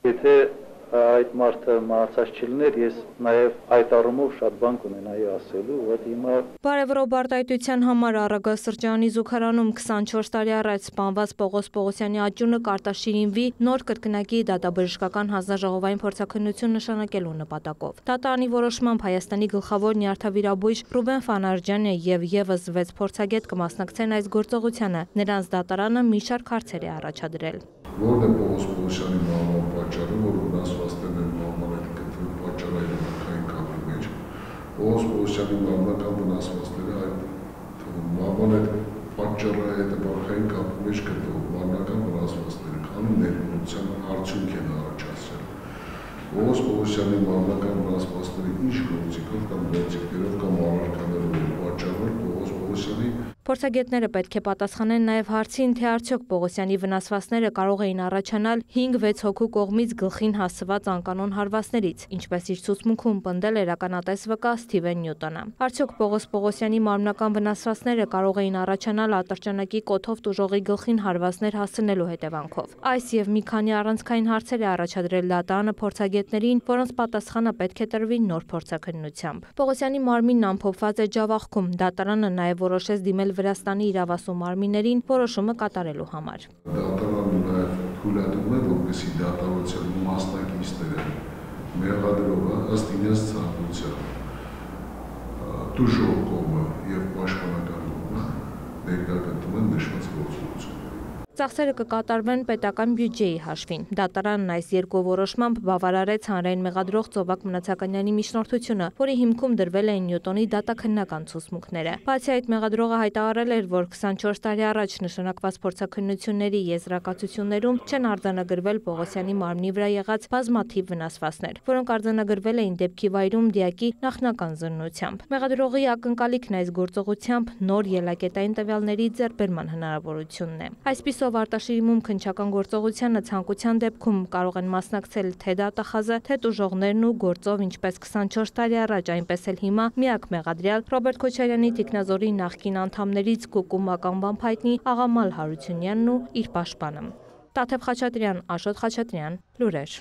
Եթե այդ մարդը մահացած չլիներ, ես նաև այդ առումով շատ բան կունենայի ասելու, որ հիմա Բարևրո Բարտայտության համար առագասրճարանի զուգարանում 24 տարի առաջ սպանված Պողոս Պողոսյանի աճյունը կարտաշիրինվի նոր կրկնակի դատաբժշկական հանձնաժողովային փորձաքննություն նշանակելու նպատակով։ Դատարանի որոշմամբ Հայաստանի գլխավոր նյարդավիրաբույժ Ռուբեն Ֆանարջյանը եւ եւս 6 փորձագետ կմասնակցեն այս գործողությանը։ Նրանց դատարանը մի շարք հարցեր է առաջադրել։ Որն է Պողոս Պողոսյանի մահվան պատճառը, որ վնասվածքներն են մահվան հետ գտնվել պատճառային համակարգային կապի մեջ։ Պողոս Պողոսյանի մահվան վնասվածքները այդ մահվան հետ պատճառային հետևանքային կապի մեջ գտնվող մարմնական վնասվածքները քանի ներմուծության արդյունք են առաջացրել։ Պողոս Պողոսյանի մահվան վնասվածքների ինչ գործիքով կամ գործիքներով կամ առարկաներով պատճառել Պողոս Պողոսյանի Փորձագետները պետք է պատասխանեն նաև հարցին, թե արդյոք Պողոսյանի վնասվածքները կարող էին առաջանալ 5-6 հոգու կողմից գլխին հասցված անկանոն հարվածներից, ինչպես իր ցուցմունքում պնդել էր ականատես վկա Սթիվեն Նյուտոնը։ Արդյոք Պողոս Պողոսյանի մարմնական վնասվածքները կարող էին առաջանալ ատրճանակի կոթով տուժողի գլխին հարվածներ հասցնելու հետևանքով։ Այս եւ մի քանի առանցքային հարցեր է առաջադրել դատարանը փորձագետներին, որոնց պատասխանը պետք է տրվի նոր փորձաքննությամբ։ Պողոսյանի մարմինն ամփոփված է ջավախքում։ Դատարանը նաև որոշեց դիմել Վրաստանի իրավասու մարմիններին որոշումը կատարելու համար։ Դատարանը նաև թույլատում է, որպեսզի դատավորության մասնակիցները մեղադրողը ըստ իրենց ցանկության տուժող կողմը եւ պաշտպանական կողմը ներկայացնում են նշված գործողությունները։ Ծախսերը կկատարվեն պետական բյուջեի հաշվին։ Դատարանն այս երկու որոշմամբ բավարարեց հանրային մեղադրող Ծովակ Մնացականյանի միջնորդությունը, որի հիմքում դրվել էին Նյուտոնի դատաքննական ցուցմունքները։ Բացի այդ, մեղադրողը հայտարարել էր, որ 24 տարի առաջ նշանակված փորձաքննությունների եզրակացություններում չեն արձանագրվել Պողոսյանի մարմնի վրա եղած բազմաթիվ վնասվածքներ, որոնք արձանագրվել էին դեպքի վայրում դիակի նախնական զննությամբ։ Մեղադրողի ակնկալիքն այս գործողությամբ նոր ելակետային տվյալների ձեռքբերման հնարավորությունն է։ Այսպիսով արտաշիրիմում քննչական գործողությանը ցանկության դեպքում կարող են մասնակցել թե դատախազը, թե տուժողներն ու գործով ինչպես 24 տարի առաջ, այնպես էլ հիմա միակ մեղադրյալ Ռոբերտ Քոչարյանի թիկնազորի նախկին անդամներից Կուկու մականվամբ հայտնի Աղամալ Հարությունյանն ու իր պաշտպանը։ Տաթև Խաչատրյան, Աշոտ Խաչատրյան, լուրեր։